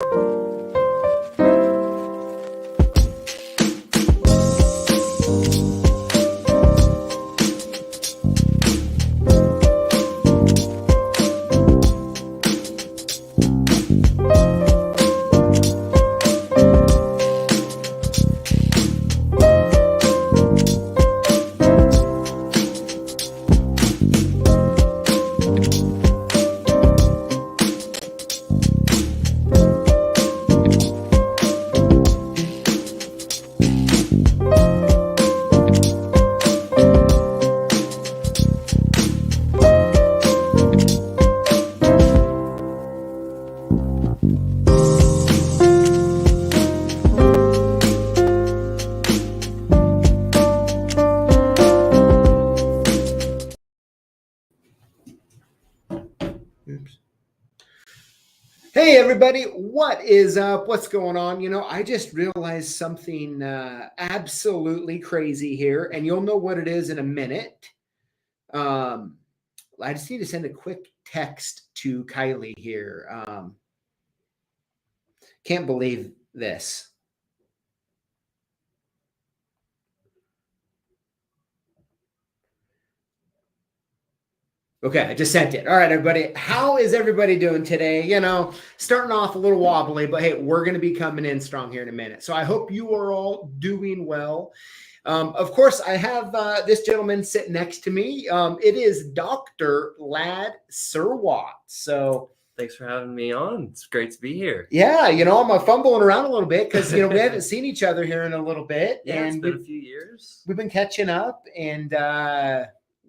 Oops. Hey everybody, what is up? What's going on? You know, I just realized something absolutely crazy here, and you'll know what it is in a minute. I just need to send a quick text to Kylie here. Can't believe this. Okay, I just sent it. All right, everybody. How is everybody doing today? You know, starting off a little wobbly, but hey, we're going to be coming in strong here in a minute. So I hope you are all doing well. Of course, I have this gentleman sitting next to me. It is Dr. Lad Surwat. So thanks for having me on. It's great to be here. Yeah, you know, I'm fumbling around a little bit because, you know, we haven't seen each other here in a little bit. Yeah, and it's been a few years. We've been catching up and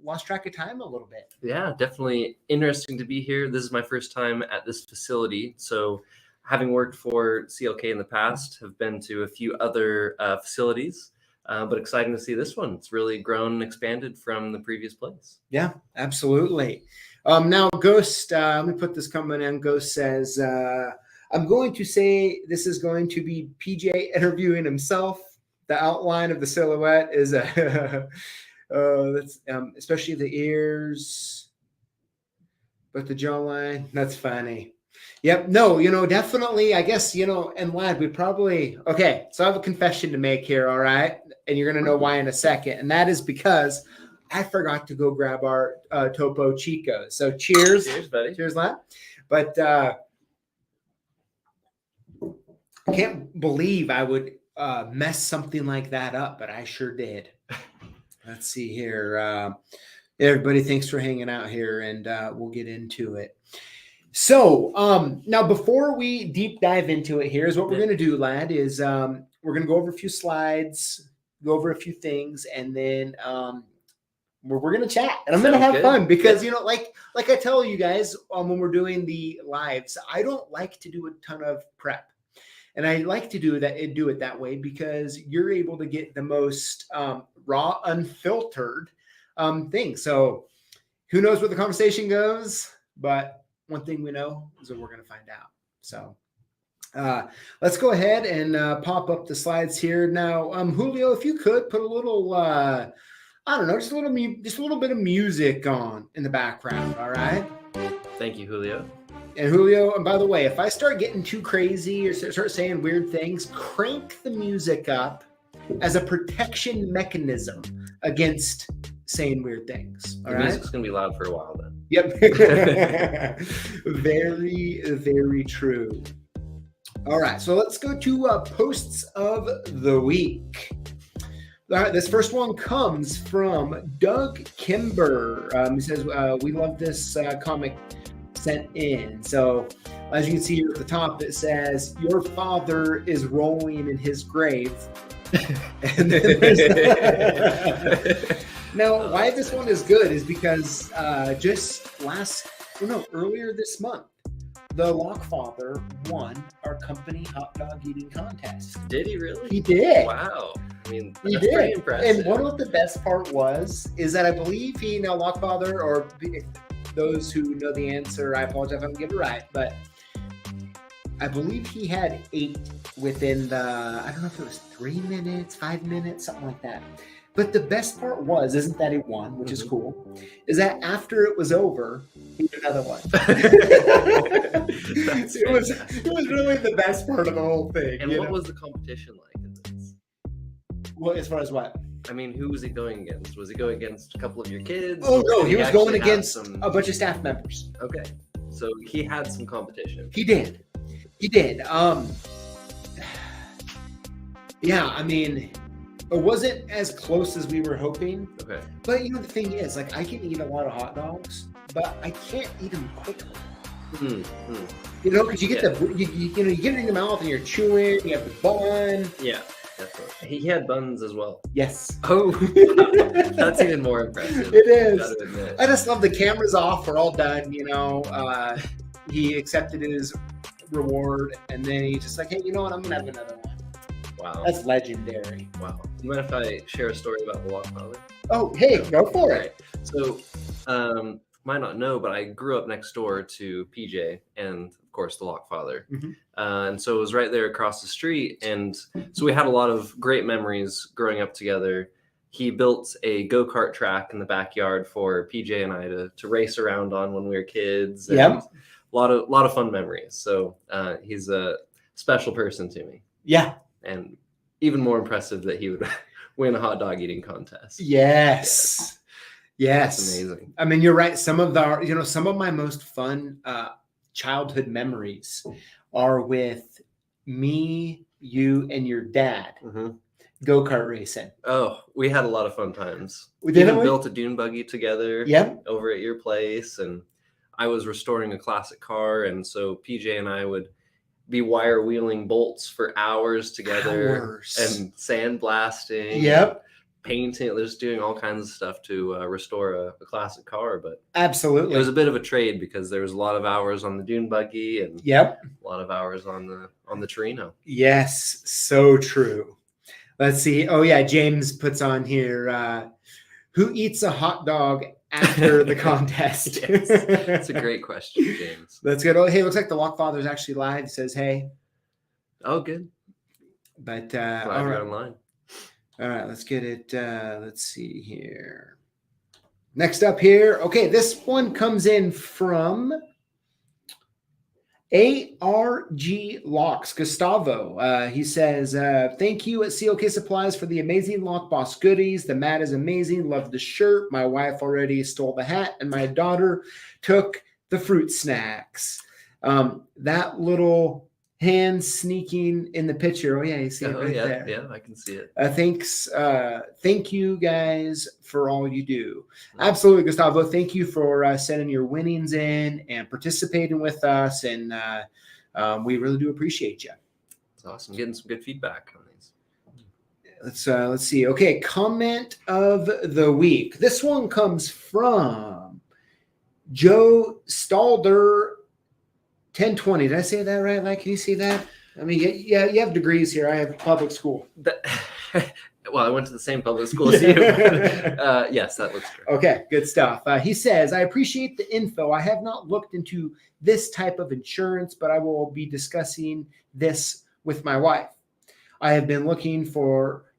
lost track of time a little bit. Yeah, definitely interesting to be here. This is my first time at this facility. So having worked for CLK in the past, have been to a few other facilities, but exciting to see this one. It's really grown and expanded from the previous place. Yeah, absolutely. Now, Ghost, let me put this comment in. Ghost says, I'm going to say this is going to be PJ interviewing himself. The outline of the silhouette is that's especially the ears, but the jawline, that's funny. Yep. No, you know, definitely, I guess, you know, and Lad, we probably, okay, so I have a confession to make here, all right? And you're going to know why in a second. And that is because I forgot to go grab our Topo Chicos. So cheers. Cheers, buddy. Cheers, Lad. But I can't believe I would mess something like that up, but I sure did. Let's see here. Everybody, thanks for hanging out here, and we'll get into it. So now before we deep dive into it, here's what we're going to do, Lad, is we're going to go over a few slides, go over a few things, and then we're going to chat. And I'm going to have fun because, you know, like I tell you guys when we're doing the lives, I don't like to do a ton of prep. And I like to do it that way because you're able to get the most raw, unfiltered thing. So who knows where the conversation goes? But one thing we know is that we're going to find out. So let's go ahead and pop up the slides here. Now, Julio, if you could put a little, I don't know, just a little bit of music on in the background. All right. Thank you, Julio. And Julio, and by the way, if I start getting too crazy or start saying weird things, crank the music up as a protection mechanism against saying weird things. All right? Music's going to be loud for a while then. Yep. Very, very true. All right, so let's go to posts of the week. All right, this first one comes from Doug Kimber. He says, we love this comic sent in. So as you can see here at the top, it says, your father is rolling in his grave. And then now, why this one is good is because earlier this month, the Lockfather won our company hot dog eating contest. Did he really? He did. Wow. I mean, he that's did. Pretty impressive. And one of the best part is that I believe Lockfather, or those who know the answer, I apologize if I don't get it right, but I believe he had 8 within the, I don't know if it was 3 minutes, 5 minutes, something like that. But the best part isn't that he won, which is cool, is that after it was over, he did another one. It was really the best part of the whole thing. And what was the competition like in this? Well, as far as what? I mean, who was he going against? Was he going against a couple of your kids? Oh, no, Did he was going actually have against a bunch of staff members. Okay. So he had some competition. He did. Yeah, I mean, it wasn't as close as we were hoping. Okay. But the thing is, like, I can eat a lot of hot dogs, but I can't eat them quickly. Because you get you get it in your mouth and you're chewing. You have the bun. Yeah, definitely. He had buns as well. Yes. Oh, that's even more impressive. It is. Gotta admit. I just love the cameras off. We're all done. He accepted his reward, and then he's just like, hey, you know what? I'm gonna have another one. Wow. That's legendary. Wow. You mind if I share a story about the Lockfather? Oh, hey, go for it. So, might not know, but I grew up next door to PJ and, of course, the Lockfather. And so it was right there across the street. And so we had a lot of great memories growing up together. He built a go-kart track in the backyard for PJ and I to race around on when we were kids. And a lot of fun memories. So he's a special person to me. Yeah. And even more impressive that he would win a hot dog eating contest. Yes. That's amazing. I mean, you're right. Some of my most fun childhood memories are with me, you, and your dad go-kart racing. Oh, we had a lot of fun times. We built a dune buggy together over at your place, and I was restoring a classic car, and so PJ and I would be wire wheeling bolts for hours together and sandblasting, painting, just doing all kinds of stuff to restore a classic car. But absolutely, it was a bit of a trade because there was a lot of hours on the dune buggy and a lot of hours on the Torino. Yes, so true. Let's see. Oh yeah, James puts on here. Who eats a hot dog after the contest? That's a great question, James. That's good. Oh, hey, looks like the Lockfather's actually live. Says hey. Oh, good. But all right, online. All right, let's get it. Let's see here. Next up here. Okay, this one comes in from ARG Locks, Gustavo. He says, thank you at CLK Supplies for the amazing Lockboss goodies. The mat is amazing. Love the shirt. My wife already stole the hat, and my daughter took the fruit snacks. That little hand sneaking in the picture. Oh, yeah, you see it right there. Yeah, I can see it. Thanks. Thank you guys for all you do. Absolutely, Gustavo. Thank you for sending your winnings in and participating with us. And we really do appreciate you. It's awesome. Getting some good feedback on these. Let's see. Okay, comment of the week. This one comes from Joe Stalder 1020. Did I say that right? Like, can you see that? I mean, yeah, you have degrees here. I have public school. Well, I went to the same public school as you. Yes, that looks true. Okay, good stuff. He says, I appreciate the info. I have not looked into this type of insurance, but I will be discussing this with my wife. I have been looking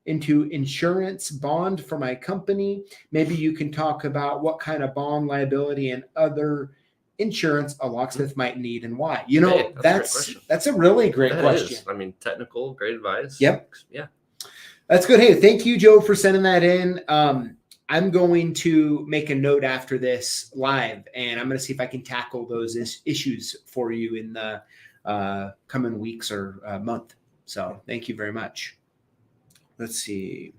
into insurance bond for my company. Maybe you can talk about what kind of bond, liability, and other insurance a locksmith might need and why. Hey, that's a really great question. I mean, technical, great advice. Yep. Yeah. That's good. Hey, thank you, Joe, for sending that in. I'm going to make a note after this live, and I'm going to see if I can tackle those issues for you in the coming weeks or month. So thank you very much. Let's see.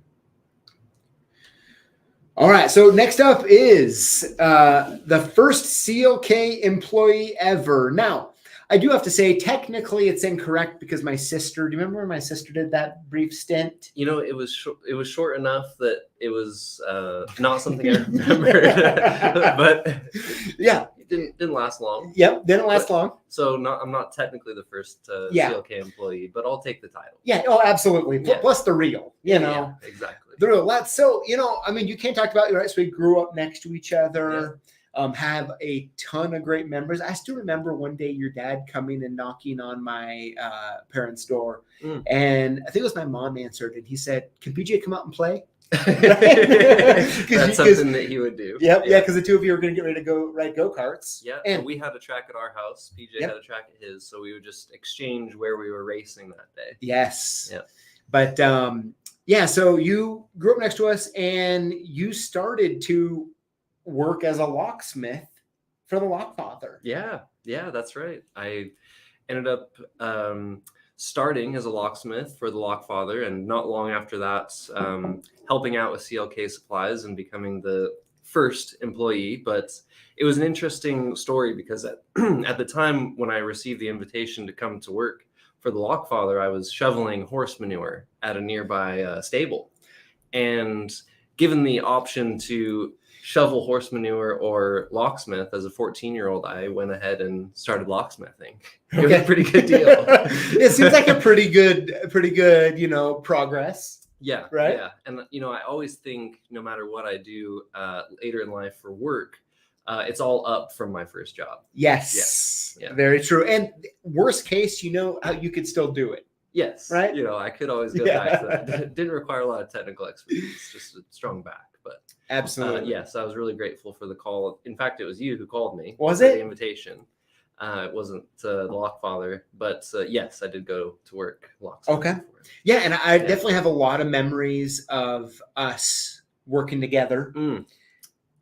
All right. So next up is the first CLK employee ever. Now, I do have to say, technically, it's incorrect because my sister. Do you remember when my sister did that brief stint? It was short enough that it was not something I remember, but yeah, it didn't last long. Yep, didn't last long. So I'm not technically the first CLK employee, but I'll take the title. Yeah. Oh, absolutely. Yeah. Plus the real. Yeah, exactly. The real. That's so. I mean, you can't talk about right. So we grew up next to each other. Yeah. Have a ton of great memories. I still remember one day your dad coming and knocking on my parents' door. And I think it was my mom answered, and he said, can PJ come out and play? That's something that he would do. Yep, yeah, because the two of you are going to get ready to ride go-karts. Yeah, and so we had a track at our house. PJ had a track at his, so we would just exchange where we were racing that day. Yes. Yeah. But yeah, so you grew up next to us, and you started to work as a locksmith for the Lockfather. Yeah, that's right. I ended up starting as a locksmith for the Lockfather, and not long after that, helping out with CLKsupplies and becoming the first employee. But it was an interesting story because at the time when I received the invitation to come to work for the Lockfather, I was shoveling horse manure at a nearby stable. And given the option to shovel horse manure or locksmith as a 14-year-old, I went ahead and started locksmithing. It was a pretty good deal. It seems like a pretty good, progress. Yeah. Right. Yeah. And, I always think no matter what I do later in life for work, it's all up from my first job. Yes. Yeah. Very true. And worst case, how you could still do it. Yes. Right. I could always go back to that. It didn't require a lot of technical expertise, just a strong back. But absolutely. Yes, I was really grateful for the call. In fact, it was you who called me. Was it? The invitation. It wasn't the Lockfather, but yes, I did go to work locksmith. Okay. Yeah, and I definitely have a lot of memories of us working together.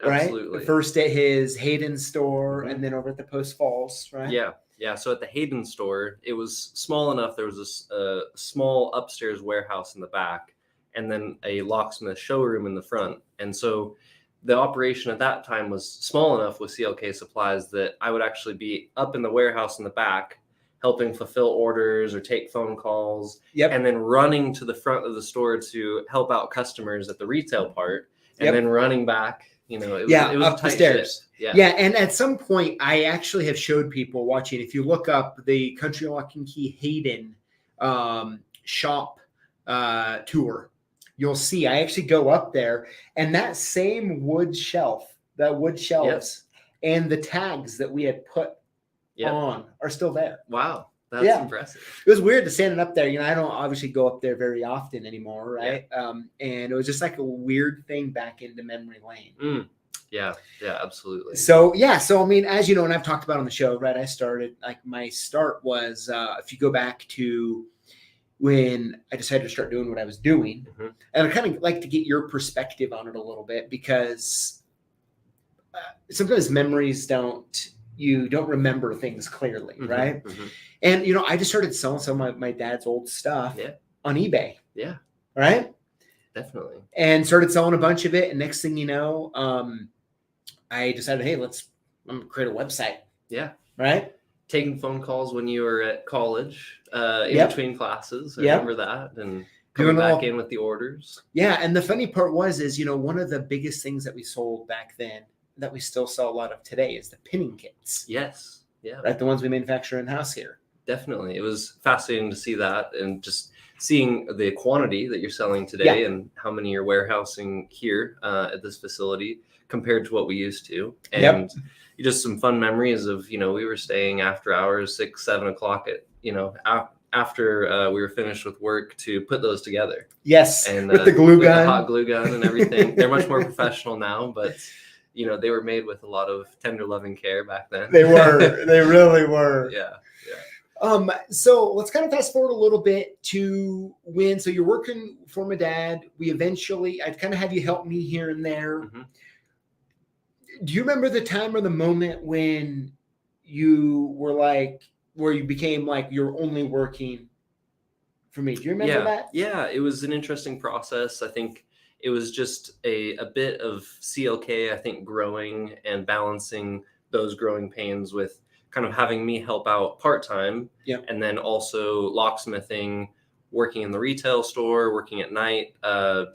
Absolutely. Right? First at his Hayden store, and then over at the Post Falls, right? Yeah. So at the Hayden store, it was small enough. There was a small upstairs warehouse in the back, and then a locksmith showroom in the front. And so the operation at that time was small enough with CLKsupplies that I would actually be up in the warehouse in the back, helping fulfill orders or take phone calls, and then running to the front of the store to help out customers at the retail part, and then running back. It was up the stairs. Yeah. And at some point, I actually have showed people watching. If you look up the Country Lock and Key Hayden shop tour, you'll see I actually go up there, and that same wood shelves and the tags that we had put on are still there. Wow. That's impressive. It was weird to stand up there. I don't obviously go up there very often anymore, right? And it was just like a weird thing back into memory lane. Yeah, absolutely. So I mean, as you know, and I've talked about on the show, right? I started, my start was, if you go back to when I decided to start doing what I was doing, and I kind of like to get your perspective on it a little bit, because sometimes memories you don't remember things clearly, right? And, I just started selling some of my dad's old stuff on eBay. Yeah. Right? Definitely. And started selling a bunch of it. And next thing you know, I decided, hey, I'm going to create a website. Yeah. Right? Taking phone calls when you were at college, in between classes. I remember that. And coming back in with the orders. Yeah. And the funny part is, one of the biggest things that we sold back then that we still sell a lot of today is the pinning kits. Yes. Yeah. Right. The ones we manufacture in-house here. Definitely. It was fascinating to see that, and just seeing the quantity that you're selling today and how many you're warehousing here at this facility compared to what we used to. And just some fun memories of, we were staying after hours, 6, 7 o'clock after we were finished with work to put those together. Yes. And with the glue gun. The hot glue gun and everything. They're much more professional now, but they were made with a lot of tender loving care back then. They were. They really were. Yeah. So let's kind of fast forward a little bit to so you're working for my dad. I'd kind of have you help me here and there. Do you remember the time or the moment when you were where you became you're only working for me? Do you remember that? Yeah, it was an interesting process. I think it was just a bit of CLK, I think, growing and balancing those growing pains with kind of having me help out part-time, and then also locksmithing, working in the retail store, working at night,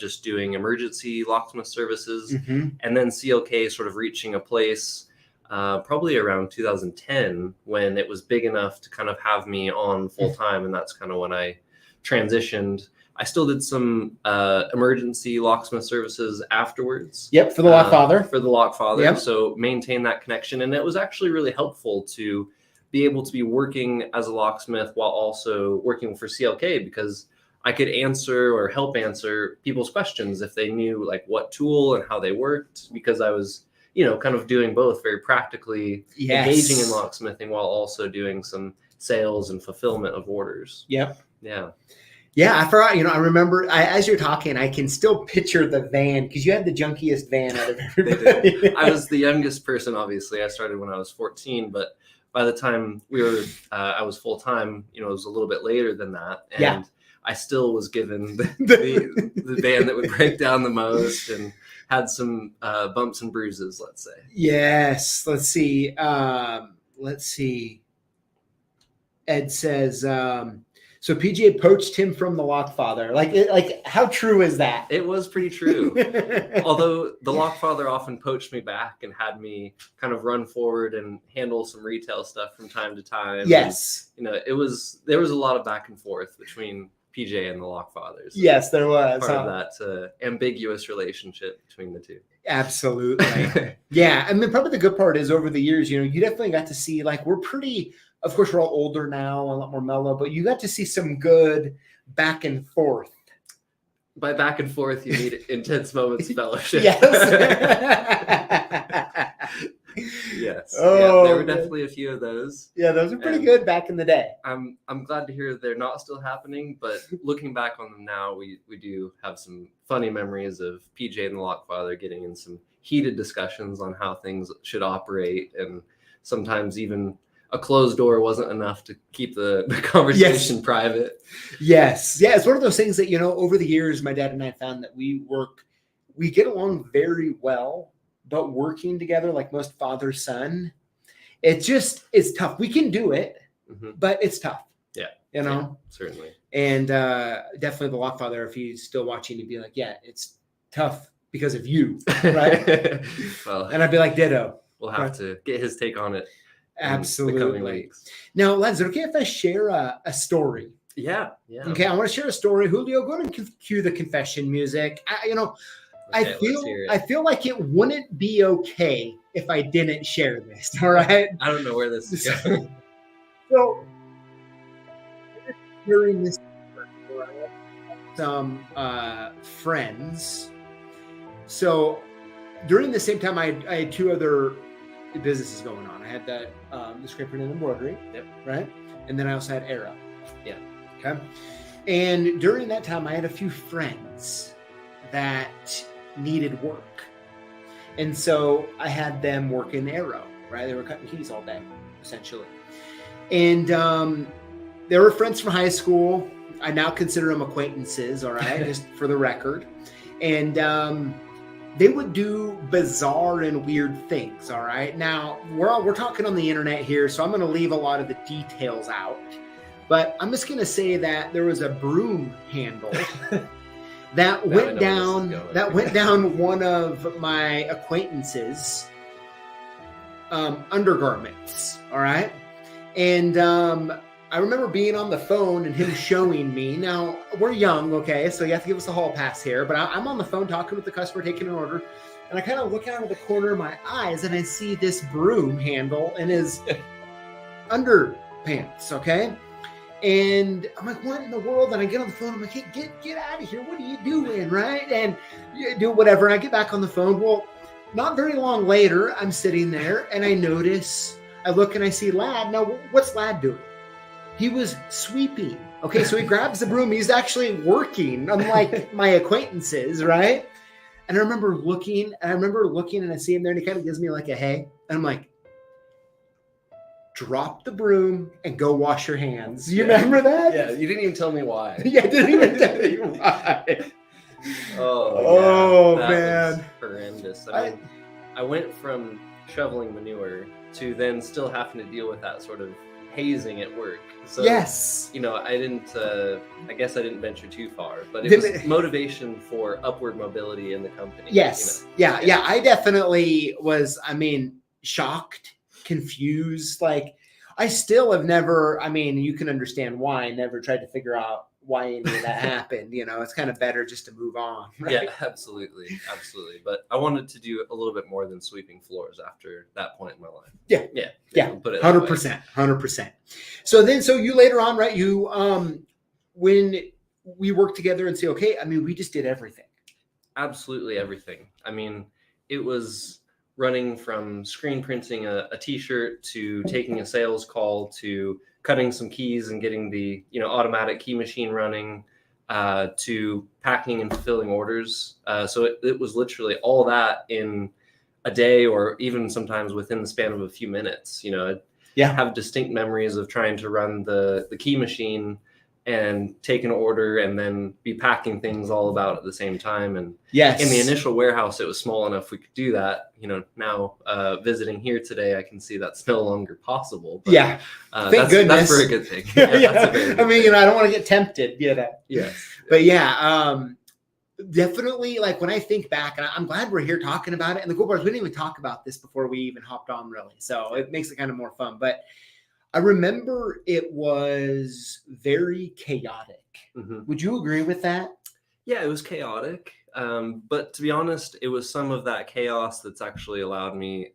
just doing emergency locksmith services, and then CLK sort of reaching a place probably around 2010 when it was big enough to kind of have me on full-time, and that's kind of when I transitioned. I still did some emergency locksmith services afterwards. For the Lockfather. So maintain that connection. And it was actually really helpful to be able to be working as a locksmith while also working for CLK, because I could answer or help answer people's questions if they knew like what tool and how they worked, because I was, kind of doing both very practically, engaging in locksmithing while also doing some sales and fulfillment of orders. Yep. Yeah. Yeah, I forgot. I remember as you're talking, I can still picture the van because you had the junkiest van out of everybody. I was the youngest person, obviously. I started when I was 14, but by the time I was full time, it was a little bit later than that. And I still was given the van that would break down the most and had some bumps and bruises, let's say. Yes. Let's see. Ed says, so PJ poached him from the Lockfather. Like how true is that? It was pretty true. Although the Lockfather often poached me back and had me kind of run forward and handle some retail stuff from time to time. Yes. And, there was a lot of back and forth between PJ and the Lockfathers. Yes, there was. Part of that ambiguous relationship between the two. Absolutely. Yeah. I mean, probably the good part is over the years, you definitely got to see, like, of course, we're all older now, a lot more mellow, but you got to see some good back and forth. By back and forth, you mean intense moments of fellowship. Yes. Yes. Oh, yeah, there were definitely a few of those. Yeah, those are pretty good back in the day. I'm glad to hear they're not still happening, but looking back on them now, we do have some funny memories of PJ and the Lockfather getting in some heated discussions on how things should operate, and sometimes even a closed door wasn't enough to keep the conversation private. Yes. Yeah. It's one of those things that, over the years, my dad and I found that we get along very well, but working together, like most father-son, it's tough. We can do it, but it's tough. Yeah. Yeah, certainly. And definitely the Lockfather, if he's still watching, he'd be like, yeah, it's tough because of you. Right. Well, and I'd be like, ditto. We'll have to get his take on it. Absolutely. Now, Lance, is it okay if I share a story? Yeah. Okay, I want to share a story. Julio, go ahead and cue the confession music. I feel like it wouldn't be okay if I didn't share this. All right. I don't know where this is going. So, during this, some friends. So, during the same time, I had two other businesses going on. I had the screen print and embroidery, right? And then I also had Arrow. Yeah. Okay. And during that time, I had a few friends that needed work. And so I had them work in Arrow, right? They were cutting keys all day, essentially. And they were friends from high school. I now consider them acquaintances, all right, just for the record. And they would do bizarre and weird things, all right? Now, we're talking on the internet here, so I'm going to leave a lot of the details out. But I'm just going to say that there was a broom handle that went down one of my acquaintances' undergarments, all right? And I remember being on the phone and him showing me. Now, we're young, okay, so you have to give us a hall pass here. But I'm on the phone talking with the customer, taking an order. And I kind of look out of the corner of my eyes and I see this broom handle in his underpants, okay? And I'm like, what in the world? And I get on the phone. I'm like, hey, get out of here. What are you doing, right? And you do whatever. And I get back on the phone. Well, not very long later, I'm sitting there and I look and I see Lad. Now, what's Lad doing? He was sweeping. Okay, so he grabs the broom. He's actually working, unlike my acquaintances, right? And I remember looking and I see him there and he kind of gives me like a hey. And I'm like, drop the broom and go wash your hands. You remember that? Yeah, you didn't even tell me why. Yeah, I didn't even tell you why. Oh, man. Was horrendous. I went from shoveling manure to then still having to deal with that sort of hazing at work. So, yes. I guess I didn't venture too far, but it was motivation for upward mobility in the company. Yes. Yeah. I definitely was, shocked, confused. Like, I still have never, you can understand why I never tried to figure out why any of that happened. It's kind of better just to move on. Right? Yeah, absolutely. But I wanted to do a little bit more than sweeping floors after that point in my life. Yeah. Put it 100%. So you later on, right? You, when we worked together in CLK. I mean, we just did everything. Absolutely everything. I mean, it was running from screen printing a t-shirt to taking a sales call to cutting some keys and getting the automatic key machine running, to packing and fulfilling orders. So it was literally all that in a day, or even sometimes within the span of a few minutes. I have distinct memories of trying to run the key machine and take an order and then be packing things all about at the same time. And yes, in the initial warehouse, it was small enough we could do that. Now visiting here today, I can see that's no longer possible. But, yeah, thank goodness. That's a very good thing. I mean, I don't want to get tempted. Yes. But definitely, like when I think back, and I'm glad we're here talking about it. And the cool part is we didn't even talk about this before we even hopped on, really. So it makes it kind of more fun. But I remember it was very chaotic. Mm-hmm. Would you agree with that? Yeah, it was chaotic. But to be honest, it was some of that chaos that's actually allowed me,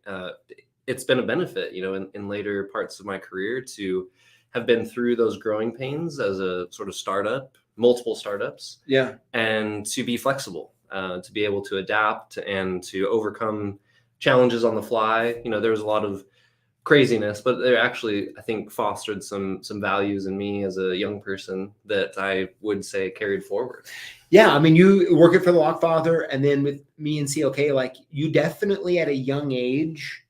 it's been a benefit, in later parts of my career to have been through those growing pains as a sort of startup, multiple startups. Yeah. And to be flexible, to be able to adapt and to overcome challenges on the fly. There was a lot of craziness, but they actually, I think, fostered some values in me as a young person that I would say carried forward. Yeah, I mean, you working for the Lockfather, and then with me and CLK, like you definitely at a young age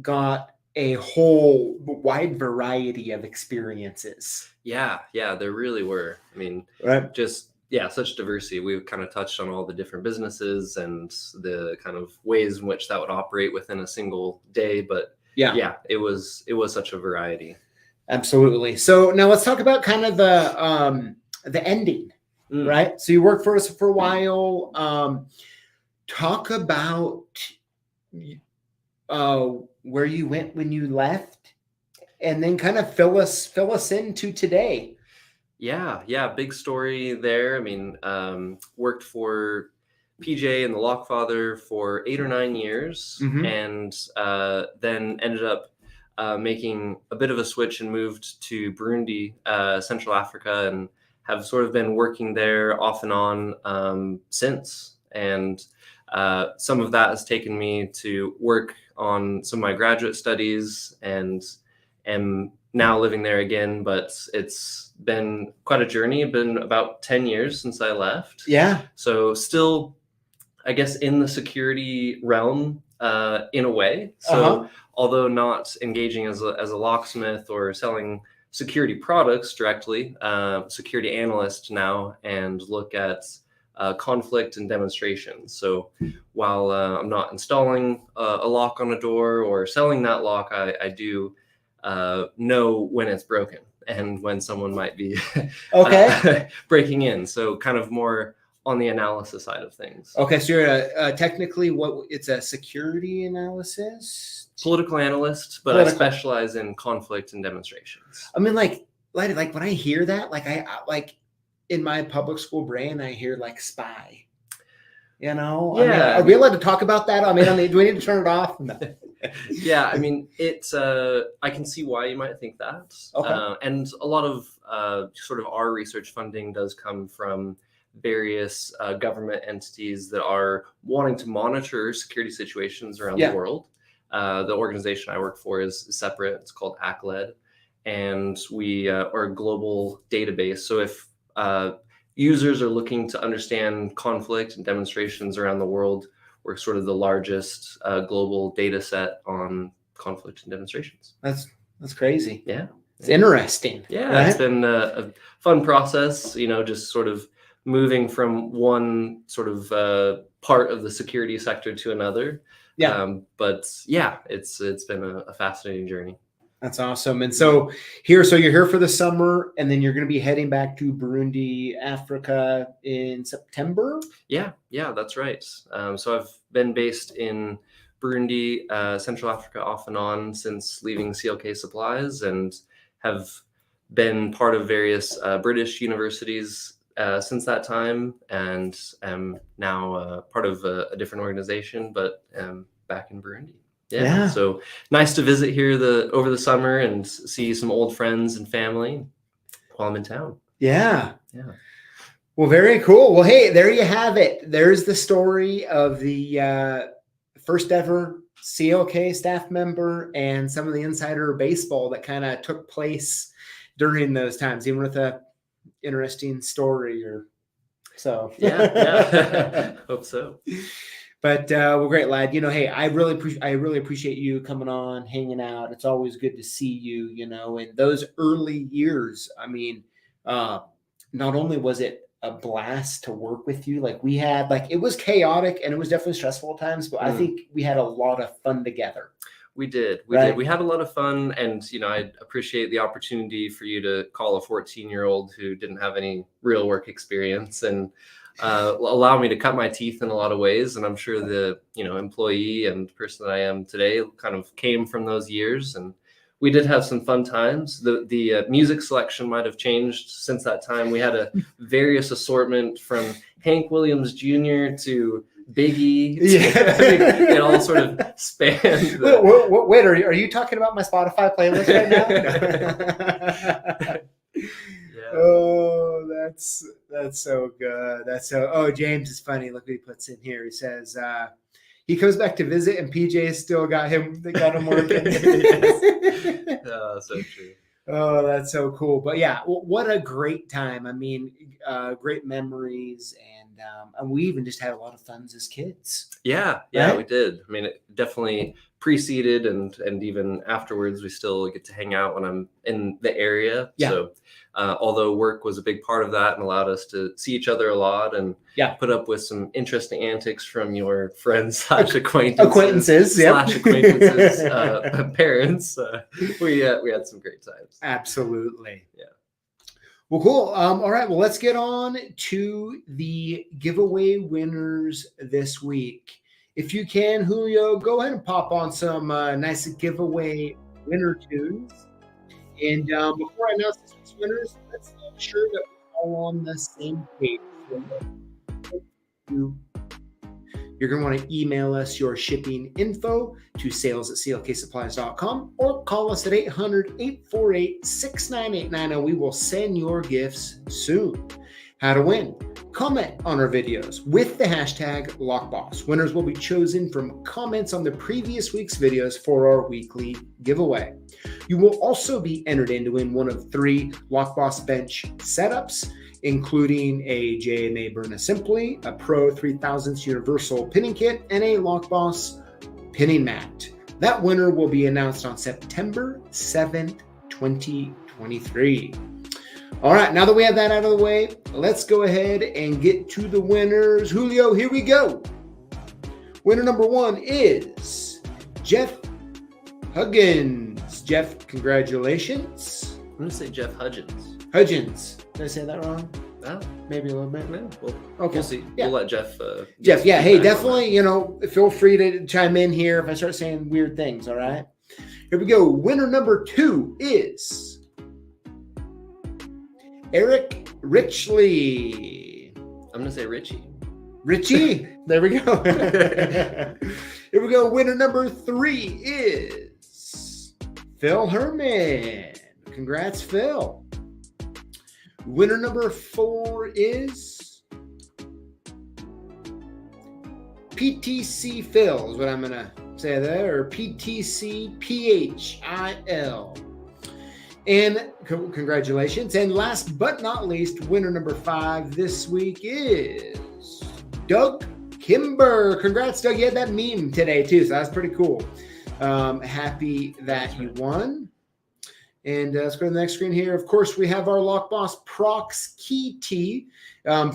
got a whole wide variety of experiences. Yeah, there really were. I mean, right. Just such diversity. We've kind of touched on all the different businesses and the kind of ways in which that would operate within a single day, but it was such a variety. Absolutely. So now let's talk about kind of the ending, right? So you worked for us for a while. Talk about where you went when you left, and then kind of fill us into today. Yeah, big story there. I mean, worked for PJ and the Lockfather for 8 or 9 years, and then ended up making a bit of a switch and moved to Burundi, Central Africa, and have sort of been working there off and on since. And some of that has taken me to work on some of my graduate studies, and am now living there again. But it's been quite a journey. It's been about 10 years since I left. Yeah. So still, I guess, in the security realm, in a way. So although not engaging as a locksmith or selling security products directly, security analyst now, and look at conflict and demonstrations. So while I'm not installing a lock on a door or selling that lock, I do know when it's broken and when someone might be breaking in. So kind of more on the analysis side of things. Okay, so you're technically it's a security analysis? Political analyst, but I specialize in conflict and demonstrations. I mean, like when I hear that, I in my public school brain, I hear like spy. I mean, are we allowed to talk about that? I mean, do we need to turn it off? No. Yeah, I mean, it's I can see why you might think that. And a lot of sort of our research funding does come from various government entities that are wanting to monitor security situations around the world. The organization I work for is separate. It's called ACLED, and we are a global database. So if users are looking to understand conflict and demonstrations around the world, we're sort of the largest global data set on conflict and demonstrations. That's crazy. Yeah. It's interesting. Yeah, right? It's been a fun process, just sort of moving from one sort of part of the security sector to another. But yeah, it's been a fascinating journey. That's awesome. And so you're here for the summer, and then you're going to be heading back to Burundi, Africa in September? Yeah, that's right. So I've been based in Burundi, Central Africa off and on since leaving CLKsupplies, and have been part of various British universities since that time, and am now part of a different organization, but back in Burundi. Yeah. So nice to visit here over the summer and see some old friends and family while I'm in town. Yeah. Well, very cool. Well, hey, there you have it. There's the story of the first ever CLK staff member and some of the insider baseball that kind of took place during those times, even with a interesting story or so. Yeah. Hope so. But well, great, lad. Hey, I really appreciate you coming on, hanging out. It's always good to see you. In those early years, I mean, not only was it a blast to work with you, like we had, like it was chaotic and it was definitely stressful at times, but I think we had a lot of fun together. We did. We had a lot of fun, and I appreciate the opportunity for you to call a 14-year-old who didn't have any real work experience and allow me to cut my teeth in a lot of ways. And I'm sure the employee and person that I am today kind of came from those years, and we did have some fun times. The music selection might have changed since that time. We had a various assortment from Hank Williams Jr. to Biggie. Yeah. It all sort of spanned. Wait, are you talking about my Spotify playlist right now? Yeah. Oh, that's so good. James is funny. Look what he puts in here. He says he comes back to visit and PJ still got him working. Oh, so true. Oh, that's so cool. But yeah, what a great time. I mean, great memories, and we even just had a lot of fun as kids. Yeah, right? We did. I mean, it definitely preceded and even afterwards, we still get to hang out when I'm in the area. Yeah. So although work was a big part of that and allowed us to see each other a lot and put up with some interesting antics from your friends / acquaintances, parents, we had some great times. Absolutely. Yeah. Well, cool. All right. Well, let's get on to the giveaway winners this week. If you can, Julio, go ahead and pop on some nice giveaway winner tunes. And before I announce this week's winners, let's make sure that we're all on the same page. You're going to want to email us your shipping info to sales@CLKsupplies.com or call us at 800-848-6989 and we will send your gifts soon. How to win? Comment on our videos with the hashtag Lockboss. Winners will be chosen from comments on the previous week's videos for our weekly giveaway. You will also be entered in to win one of 3 Lockboss bench setups, including a JMA Burn Assembly, a Pro 3000s Universal Pinning Kit, and a Lockboss pinning mat. That winner will be announced on September 7th, 2023. All right, now that we have that out of the way, let's go ahead and get to the winners. Julio, here we go. Winner number 1 is Jeff Huggins. Jeff, congratulations. I'm going to say Jeff Hudgens. Hudgens. Did I say that wrong? Oh, maybe a little bit. Yeah, well, okay. We'll see. Yeah. We'll let Jeff. Jeff, yeah. Hey, definitely, feel free to chime in here if I start saying weird things, all right? Here we go. Winner number 2 is Eric Richley. I'm going to say Richie. Richie. There we go. Here we go. Winner number 3 is Phil Herman. Congrats, Phil. Winner number 4 is PTC Phil is what I'm going to say there, or PTC PHIL. And congratulations. And last but not least, winner number 5 this week is Doug Kimber. Congrats, Doug. You had that meme today too, so that's pretty cool. Happy that you won. And let's go to the next screen here. Of course, we have our Lockboss Prox Key Tee,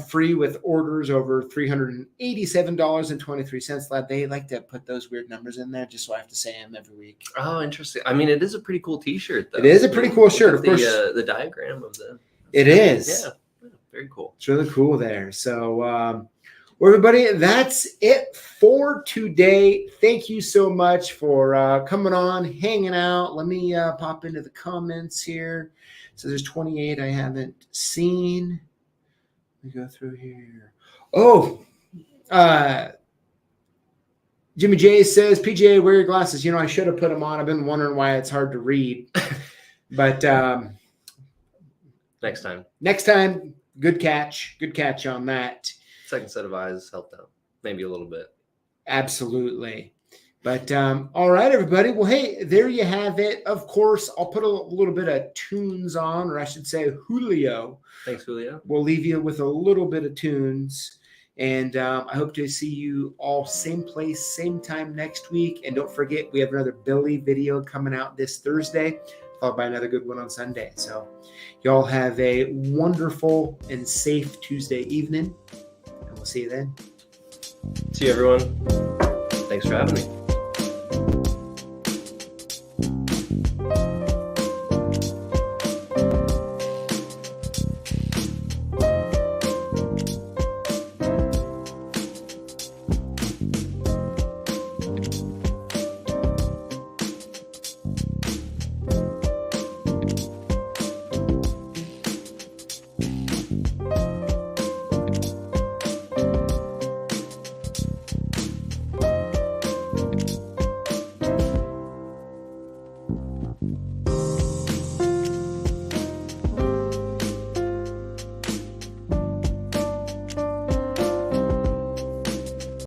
free with orders over $387.23. They like to put those weird numbers in there just so I have to say them every week. Oh, interesting. I mean, it is a pretty cool T-shirt, though. It is a pretty cool shirt, of course. The diagram of the... It is. Yeah, very cool. It's really cool there. So, well, everybody, that's it for today. Thank you so much for coming on, hanging out. Let me pop into the comments here. So there's 28 I haven't seen. Let me go through here. Oh, Jimmy J says, PJ, wear your glasses. I should have put them on. I've been wondering why it's hard to read. But Next time. Next time, good catch. Good catch on that. Second set of eyes helped out. Maybe a little bit. Absolutely. But all right, everybody. Well, hey, there you have it. Of course, I'll put a little bit of tunes on, or I should say Julio. Thanks, Julio. We'll leave you with a little bit of tunes. And I hope to see you all same place, same time next week. And don't forget, we have another Billy video coming out this Thursday, followed by another good one on Sunday. So y'all have a wonderful and safe Tuesday evening. And we'll see you then. See you, everyone. Thanks for having me.